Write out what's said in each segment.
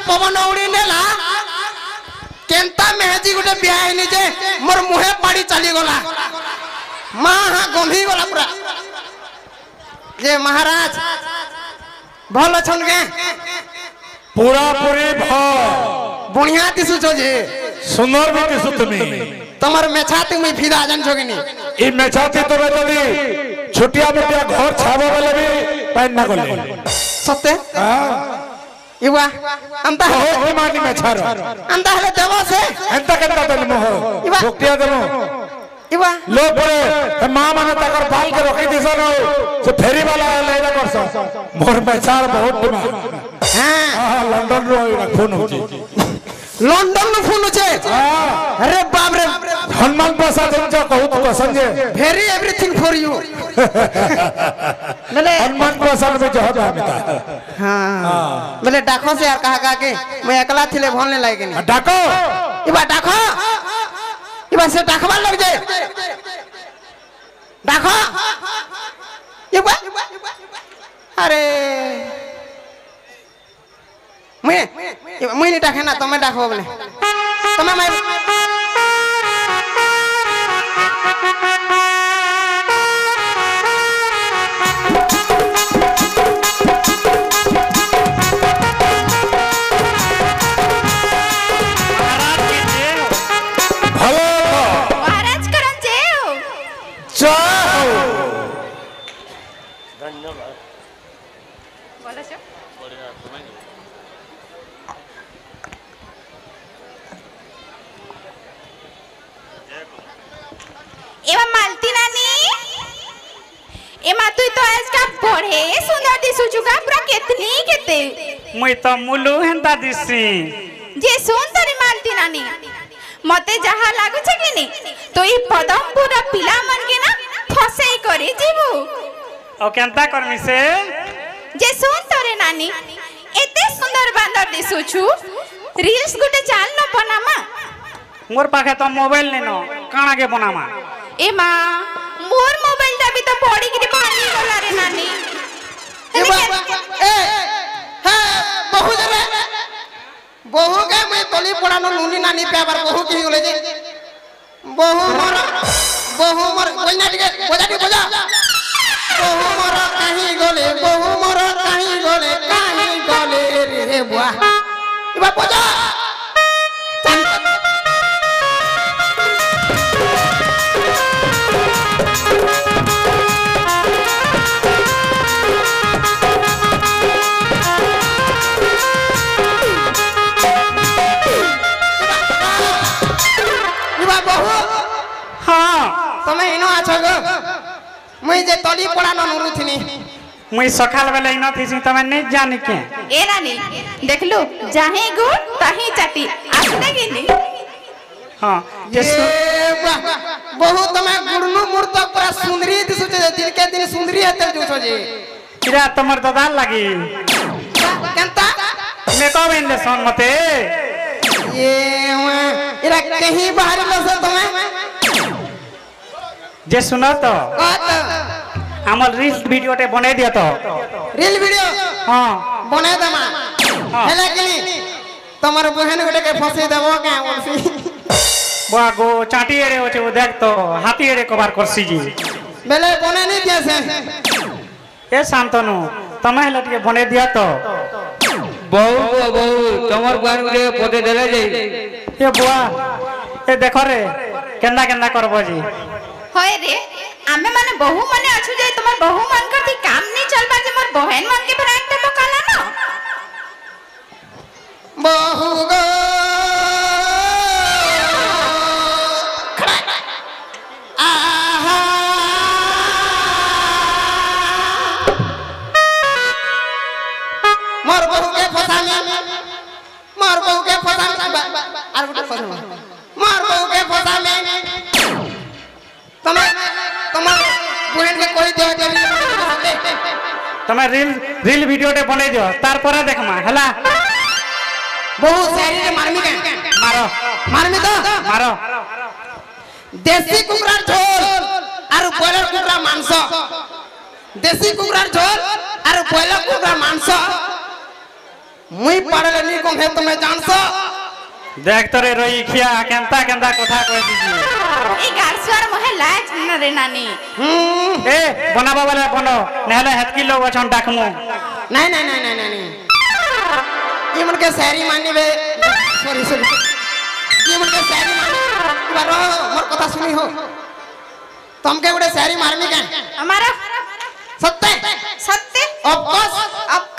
पवन उड़ी नेला केंता मेहजी गुटे बियाहनी जे मोर मुहे पाड़ी चली गला मां हां गंभी गला पूरा जे महाराज भल छन के पूरा पूरी भ बुढ़िया दिसु छो जे सुंदर भी दिसु तुमी तमर मेछाती मुई फिदा जन छोगिनी ई मेछाती तो जदी छोटिया मोटिया घर छाबो वाले भी पैन ना गले सत्य हां इवा अंता हो मानी मेछारो अंता हले देवो से एंता केता देल मोह छोटिया देमो इवा लो परे मां माने तकर बाल के रखी दिसन से फेरी वाला लेला करस मोर मेछार बहुत डिमांड हां लंदन रो फोन होची लंदन में फोन छे अरे बाप रे हनुमान प्रसाद जो कहू तो Sanjay very everything for you मैंने हनुमान प्रसाद में जो है हां मैंने डाको से यार कहा के मैं अकेला थिले भोलने लायक नहीं डाको इबा से डाकवा लग जाए डाको इबा अरे मैं नहीं डाके ना तुम्हें डाको बोले तुम्हें मैं एवा मालती नानी एमा तू तो आज का बड़े सुंदर दिसु जुगा पूरा केतनी केते मुई तो मुलु हेंता दिसी जे सुंदरी मालती नानी मते जहा लागु छे किनी तो ई पदमपुरा पिला मन के ना फसेई करी जीवु ओ केंता करमी से जे सुंदरे नानी एते सुंदर बांदर दिसु छु रील्स गुटे चाल न बनामा मोर पाखे तो मोबाइल नै न काना के बनामा ए मां मोर मोबाइल ता भी तो बॉडी की भांगी गला रे नानी हे बहु जरे बहु के मैं तली पड़ानो नुनी नानी पेपर बहु की गले जे बहु मोर कोई ना टिके बजा बहु मोर कहीं गले रे बुआ इबा बजा समय इनो आछो गो मुई जे तली पड़ा न नुरुथिनी मुई सखाल बेले इनो थिसी तमे नै जानि के ए रानी देख लो जाहे गो ताही चाटी आसने गिनी हां ये बहु तमे गुड़नु मूर्त पूरा सुंदरी दिसु जे दिन के दिन सुंदरी हेते जुछो जे किरा तमर दादा लागी केंता मेकअप इन सन मते ये इरा कहीं बाहर लस तमे जे सुनो तो हमर रील वीडियो टे बने दिया तो रील वीडियो हां बने दमा हेले कि तमर बहन गोटे के फसे देबो के ओलसी बागो चाटी एड़े होचे वो देख तो हाथी एड़े कबार करसी जी बेले बने नहीं दिया से ए शांतनु तमे हेले के बने दिया तो बहु तमर बहन के पते देले जे ए बुआ ए देखो रे केंदा केंदा करबो जी होय रे आमे माने बहु माने अछु जे तुम्हार बहु मन करती काम नहीं चलबा जे मोर बहन मन के ब्रांड पे बकाला न बहु गो आहा मोर बहु के फसामी मोर बहु के फसामी आर गुटे फसामी मोर बहु के फसामी तमे बहन के कोई दे तमे रील वीडियो टे बने दियो तार पर देखमा हला बहुत सारी रे मारमी के मारमी तो मारो देसी कुकरा झोल और बॉयलर कुकरा मांस देसी कुकरा झोल और बॉयलर कुकरा मांस मुई पढ़ले नी कम है तुम्हें जानसो देख तोरे रोई खिया केंता केंता कथा कह दीजिए ए गारस्वार मोहे लाज न रे नानी ए बनाबा वाला बनो नहले हेतकी लोग अछन डाकमु नहीं नहीं नहीं नहीं नहीं ये मन के शायरी माननी बे सॉरी सॉरी ये मन के शायरी माननी बारो मोर कथा सुनी हो तुमके उड़े शायरी मारनी क्या हमारा सत्य सत्य of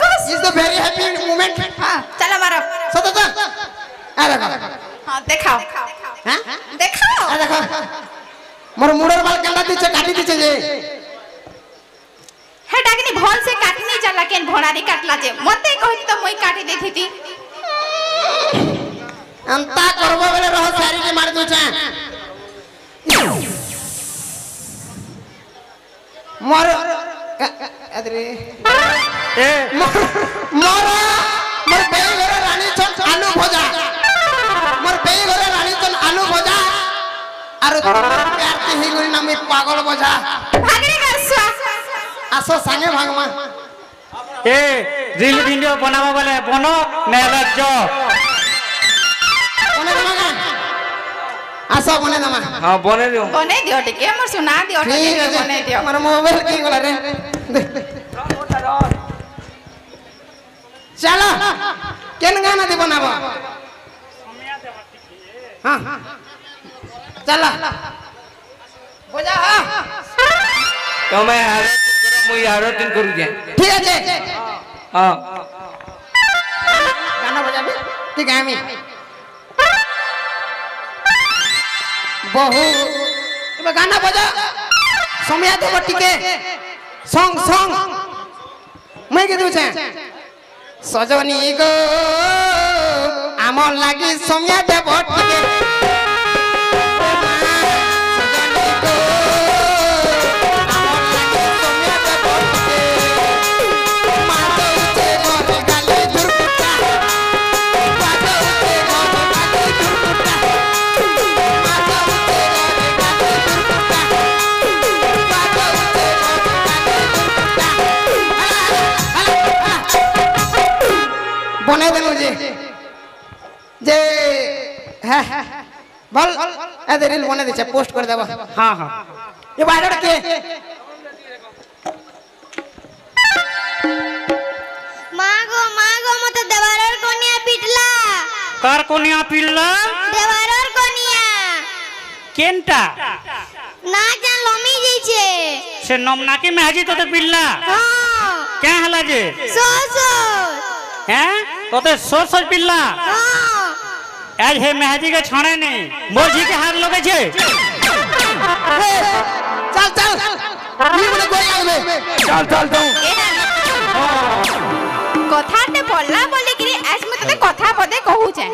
course is the very happy moment हां चल हमारा सत्य तो आ देखो हां दिखाओ हां दिखाओ आ देखो मोर मुड़र बाल कंडा दीचे काटी दीचे जे हे डाकनी भोल से काटनी चला केन भोणारी काटला जे मते कहि तो मोई काटी देथि थी अंता करबो बेले रह शायरी के मार दू छे मोर अरे ए मोर बेई घरे रानी छन आलू भजा मोर बेई घरे रानी छन आलू भजा आरो प्यार के ही गुरी नामी पागल भजा भागरे गारस्वा आसो संगे भागमा ए रील वीडियो बनाबा वाला बनो नहले जो कोने दमा आसो कोने दमा हाँ बने दियो बने दियो टिके मोर सुना दियो ठीक टिके है बने दियो मोर मोबाइल की गला रे चलो केन गाना दी बनाबो हां चला बोजा તમે હારો તીન કરો મુઈ હારો તીન કરું છે ठीक है जे હા गाना बजा दे ठीक है मी बहु इबे गाना बजा समय दे टिके सॉन्ग सॉन्ग मैं के दू छे सजनी गो आमर लागी समय दे टिके सजनी गो आमर लागी समय दे टिके मातो उते घर गाली दुर्पुटा मातो उते घर गाली दुर्पुटा मातो उते घर गाली दुर्पुटा मातो उते घर गाली दुर्पुटा बने दे मुझे जे है बोल ए दे रील बने दे छे पोस्ट कर देबो हां हां ये बाहर के मागो मत देवारर कोनिया पिटला कार कोनिया पिल्ला देवारर कोनिया केनटा ना जान लमी जइछे से नमना के महजी तो पिल्ला हां क्या हला जे सो हैं तोते सोच सोच पिल्ला हां आज हे महजी के छाणे नहीं मोजी के हाथ लगे छे चल चल नी बोले कोई आवे चल चल तू कथाटे बोलला बोली कि आज मैं तते कथा बदे कहू छे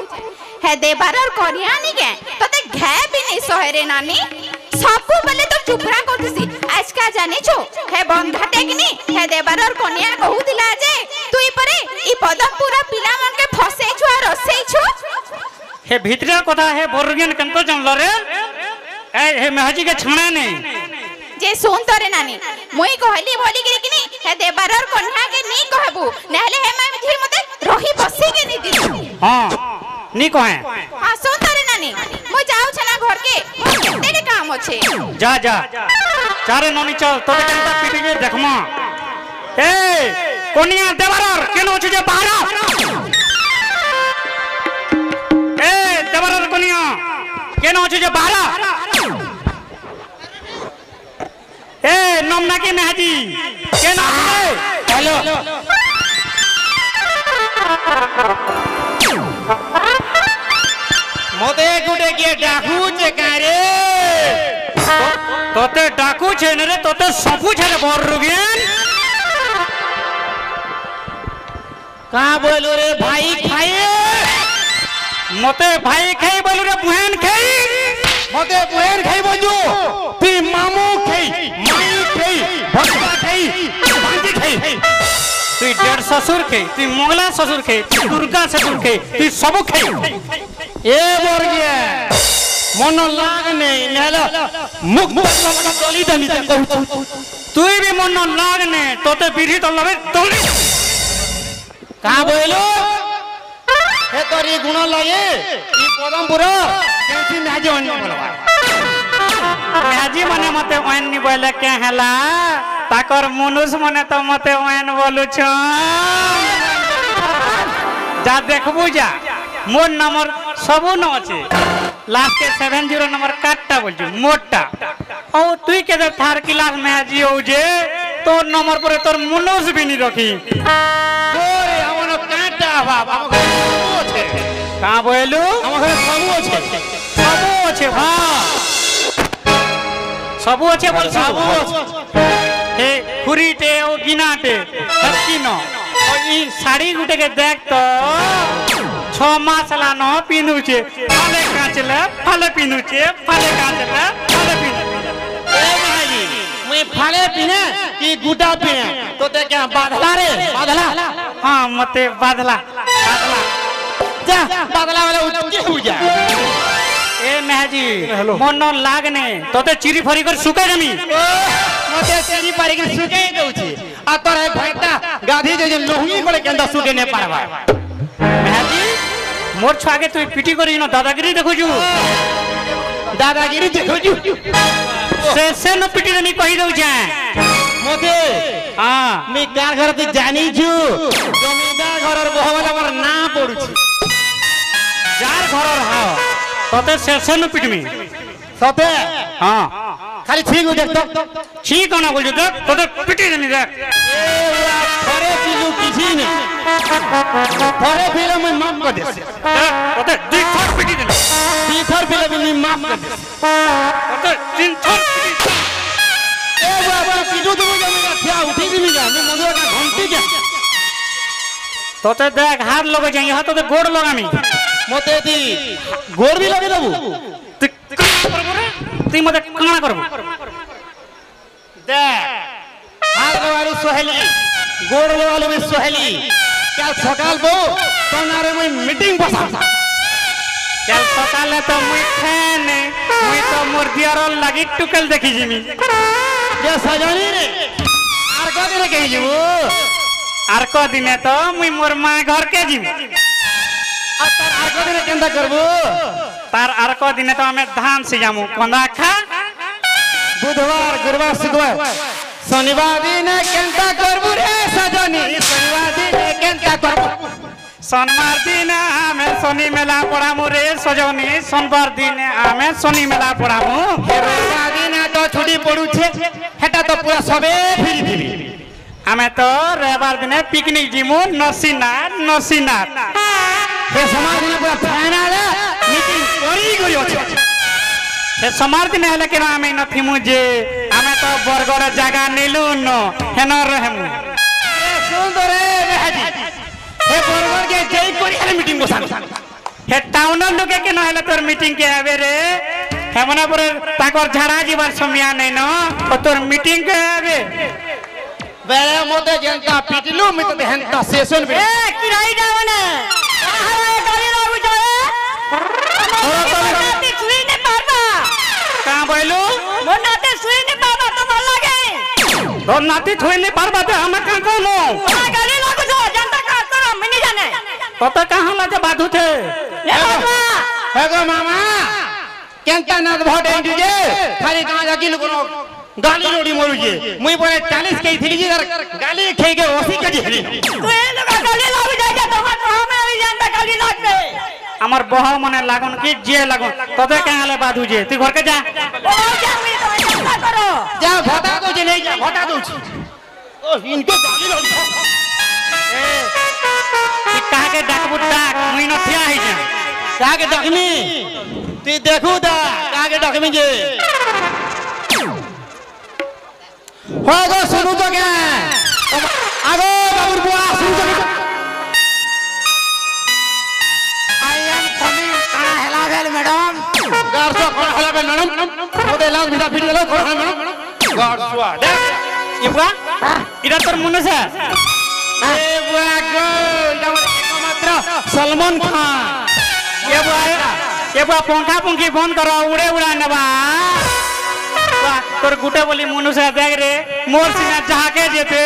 हे देबारर करिया नी के तते घे भी नहीं सोहरे नानी सबु बेले तो चुपरा करथसी आज का जानी छु हे बंद घाटे कि नी हे देबारर कनिया कहू दिला जे तुई परे ई पदमपुरा पिला मन के फसे छु और रसे छु हे भीतरे कथा हे बोरगेन कंतो जानलो रे ए हे महजी के छाणे नहीं जे सुन तोरे नानी मुई कहली बोली कि नी हे देबारर कन्या के नी कहबू नहले हे मैं झी मते रही बसी के नी दी हां नी कहे हां सुन तोरे नानी मु जाऊ छना घर के केते काम अछि जा जा चारे ननी चल तोते केनता पीटी के देखमा ए कोनिया देवरर केनो छ जे बाहर ए देवरर कोनिया केनो छ जे बाहर ए नमना की महजी केनो छे हेलो मोते गुडे के डाकू छे कारे तोते डाकू छे न रे तोते सबु छे रे बोरुगेन का बोलो रे भाई खाए मते भाई खाई बोलो रे बहन खाई मते बहन खाई बोलू ती मामू खाई माई खाई भगवा खाई भांजी खाई तू डेढ़ ससुर खाई तू मोगला ससुर खाई तू दुर्गा ससुर खाई तू सब खाई ए बोरगे मन लाग नहीं नेला मुख गली दमी त कहू तू भी मन लाग ने तोते पीढ़ी तो लबे तो का बोलो हे तोरी गुण लगे ई पदमपुर कैसी नाजी अन्य बोलवा म्याजी मने मते ओन नि बोले के हला ताकर मनुष्य मने तो मते ओन बोलु छ जा देखबू जा मोर नंबर सबु न अछि लास्ट के 70 नंबर काटटा बोलछु मोटा ओ तुई के थार क्लास में आजी हो जे तोर नंबर पर तोर मनुष्य भी नहीं रखी ओरे हमन काटा बाप हम छे का बोलू हम घरे सबु अछि हां सबु अछि बोल सबु हे खुरीटे ओ गिनाटे हक्की न ओ ई साड़ी गुटे के देख तो 6 मास ला न पिनु छे फाले काचले फाले पिनु छे फाले काचले फाले पिनु ए भाई मैं फाले पिने कि गुटा पिने तो ते क्या बादला रे बादला हां मते बादला जा बादला वाला उठके हो जा ए महजी मन लागने तोते चिरी फरी कर सुके जमी मते तेरी पारी के सुके दउछि आ तोरे भैता गाधी जे लोही कोले केंदा सुके ने पारबा महजी मोर छागे तू पिटी करी न दादागिरी देखुजु दादागिरी देखुजु से न पिटी नहीं कहि दउ छै मते हां मी कार घर ते जानी छु जमींदार घरर बहवाला मोर ना पडुछि जार घरर हां तोते से न पिटमी सते हां खाली ठीक हो देख तो ठीक ना बोलजु देख तोते पिटी नहीं देख ए थरे चीजू किछि ने थरे फिल्म में माफ कर दे तोते दुई थर पिटी दे तीसर फिल्म में माफ कर दे तोते तीन थर पिटी ए बाबा पिटू तुम जमीन क्या उठी भी जा मैं मधुआ का घंटी क्या तोते देख हाथ लगे जाई हां तोते गोड़ लगामी मते दी गोर भी लगे दबू तुई मते काना करबो दे हाथ वाली सोहेली गोर वाली में सोहेली क्या सकाल बो तनारे में मीटिंग बसा कल सकाले तो मुई खाने मुई तो मोर दियार लागि टुकल देखि जिमी ये सजनी रे आर को दिन कहि जबो आर को दिने तो मुई मोर मां घर के जिमी तार आर को दिन केंदा करबो तार आर को दिने तो हमें धान से जामु कोंदा खा बुधवार गुरुवार शुक्रवार शनिवार दिन केंदा करबो रे सजनी शनिवार दिन केंदा करबो सोमवार दिन हमें शनि मेला पड़ामु रे सजनी सोमवार दिन हमें शनि मेला पड़ामु रविवार दिन तो छुट्टी पड़ू छे हेटा तो पूरा सबे फिरी फिरी हमें तो रविवार दिन पिकनिक जिमु नसीनाथ हे समाज दिन पूरा फाइनल मीटिंग करी अछि हे समार दिन हेले के हमें नथिमु जे हमें तो बरगड़ जगह नेलु न हेन रहमु सुंदर रे हाजी हे बरगड़ के जई करी हेले मीटिंग बसान हे टाउन लोके के न हेले तोर मीटिंग के आबे रे हेमना पर ताकर झाड़ा जीवन समिया नै न तोर मीटिंग के आबे बेले मोते जनता पिटलू में तो हेंता सेशन बे ए किराई जावने आहारा गाड़ी लागु जाए मोनाते सुई ने पारबा का बोलू मोनाते सुई ने पारबा तो मन लागे तोर नाती थोई नै पारबा ते हम का कोनो गाड़ी लागु जा जनता का तो मिनी जाने तो कहां लाजे बाधु थे ले बाबा हे गो मामा केंता ना भोट एंडी जे खाली गां जाकी कोनो गाली रोडी मरु जे मुई परे 40 के थी जे गाली खे के 80 के जे तू ए लोग गाड़ी लागु जाए तो हमें भी जनता गाड़ी लागबे हमर बह मने लागन कि जे लागन तबे कहां ले बाधु जे तू घर के जा ओ जामी तो जनता करो जा भोटा दो जे नहीं जा भोटा दो ओ इनको गाली रोडी ए ती कहा के डाकबु डाक मुई न थिया है जे का के डकमी तू देखू दा का के डकमी जे हो गो सुनु तो क्या आगो बाबूर बुआ सुनु तो आई एम कमिंग काना हेला भेल मैडम गारसो कोन हला बे मैडम ओदे लाल बिदा फिट गेलो कोन हला मैडम गारसो दे इबा इरा तोर मुने से ए बुआ गो इदा एकमात्र सलमान खान ये बुआ पंखा पंखी बंद करो उड़े उड़ा नेबा तोर गुटे बोली मुनु से देख रे मोर सिना झाके जेते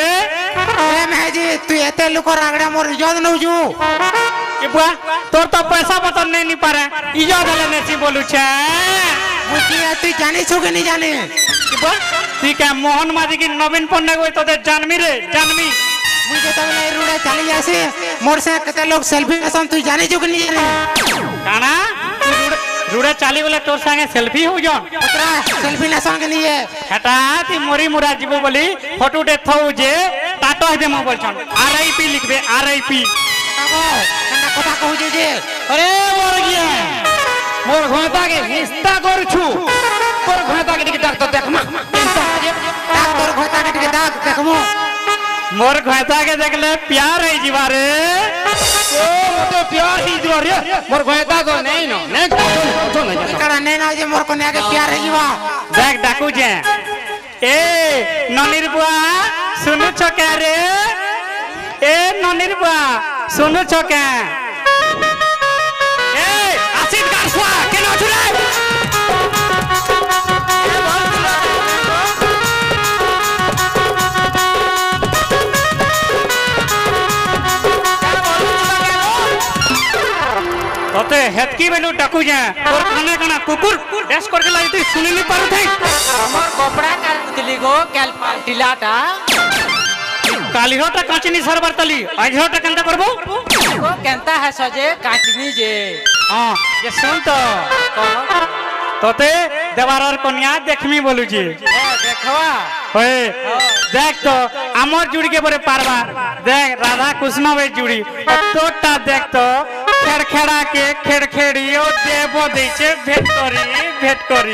ए महजी तू एते लुको रागड़ा मोर इज्जत नउ जू ए बुआ तोर तो पैसा बतन नहीं पारे इजा दले नेसी बोलू छे बुझिया तू जाने छो के नहीं जाने ए बुआ ठीक है मोहन मादी की नवीन पन्ने को तो दे जानमी रे जानमी मुझे तो नहीं रूड़े चली जासे मोर से कते लोग सेल्फी लेसन तू जाने छो के नहीं जाने काना रूड़े चाली बोले तोर संगे सेल्फी हो जन पुत्रा सेल्फी लेसन के लिए हटा ती मोरी मुरा जीवो बोली फोटो दे थौ जे टाटो दे मो बोलछन आरआईपी लिखबे आरआईपी काको कना কথা कहू जे अरे मोर गया मोर घोता के हिस्सा कर छु मोर घोता के डाक तो देख मा तोर घोता के दाग देखमो मोर घोता के देखले प्यार है जीवा रे ओ मते प्यार ही जो रे मोर घोता को नहीं नो नहीं कड़ा नहीं ना जे मोर को ने आगे प्यार है जीवा देख डाकू जे ए ननिर बुआ सुनु छ के रे ए ननिर बुआ सुनु छ के ए आसिफ गारसुआ केन छु रे तोते हेतकी बेलू डाकू जे तोर खाने कना कुकुर डैश करके लाई तू सुनि नहीं पारु थे हमर कपड़ा काल दिली गो काल पाल्टिलाटा काली होटा काचनी सरबर तली आज होटा कंता करबो को केनता है सजे काटनी जे हां ये सुन तो तोते देवारर कन्या देखमी बोलू जी देखवा होए देख तो अमर जुड़ी के बरे पारवा देख राधा कृष्ण वे जुड़ी तोटा देख तो खेड़खेड़ा के खेड़खेड़ी ओ देबो दैछे भेट करी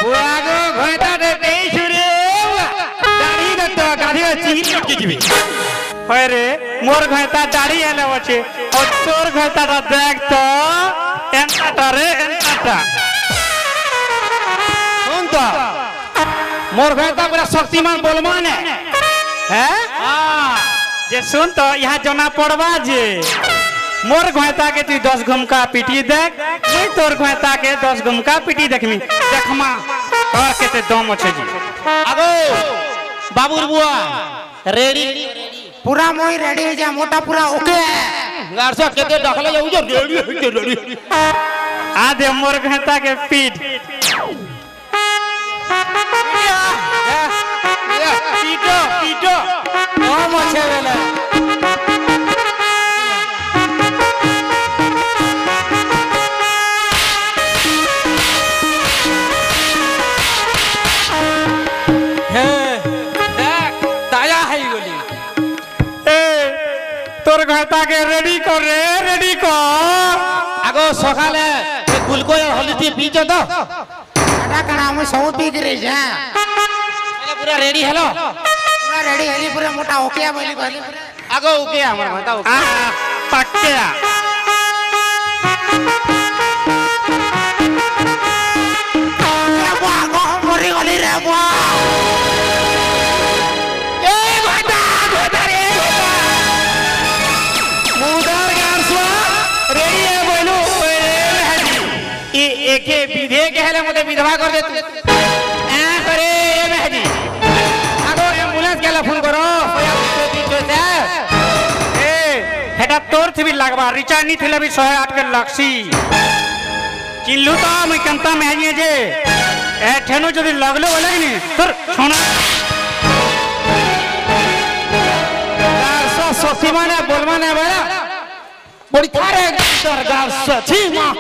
बुआ गो घोता दे देई छु रे दाढ़ी दे तो गाधी चिंगी लटकी जीबी होय रे मोर घोता दाढ़ी एले होछे और तोर घोता देख तो एंटा रे एंटा सुन तो मोर घोता पूरा शक्तिमान बलवान है हैं हां जे सुन तो यहाँ जना पड़वा जे मोर घोता के तू 10 घुमका पीटी देख नहीं तोर घोता के 10 घुमका पीटी देखमी देखमा और केते दम छै जी आगो बाबूर बुआ रेडी पूरा मोई रेडी है जा मोटा पूरा ओके है गारसा केते डखले जाऊ जो रेडी आ दे मोर घोता के पीट पीटो हम अच्छे वेला तोर घाटा के रेडी कर रे रेडी कर आगो सकाले गुलको हल्दी पीजो तो कड़ा कड़ा हम सब पी के जा पहले पूरा रेडी हेलो पूरा रेडी हेली पूरा मोटा ओके बोली कहली आगो ओके हमर माता ओके पक्के रे बुआ गो मरी गली रे बुआ एके विधे के हेले मते विधवा कर दे तू ए करे ए मेहदी आगो एम्बुलेंस केला फोन करो पीछे से ए हेटा तोर थी भी लगवा रिचार्ज नहीं थिले भी 108 के लक्सी चिल्लू तो मैं कंता में है जे ए ठेनो जदी लगलो बोले नी तोर सोना यार सो माने बोल माने बड़ा बड़ी थारे दरगाह सची मां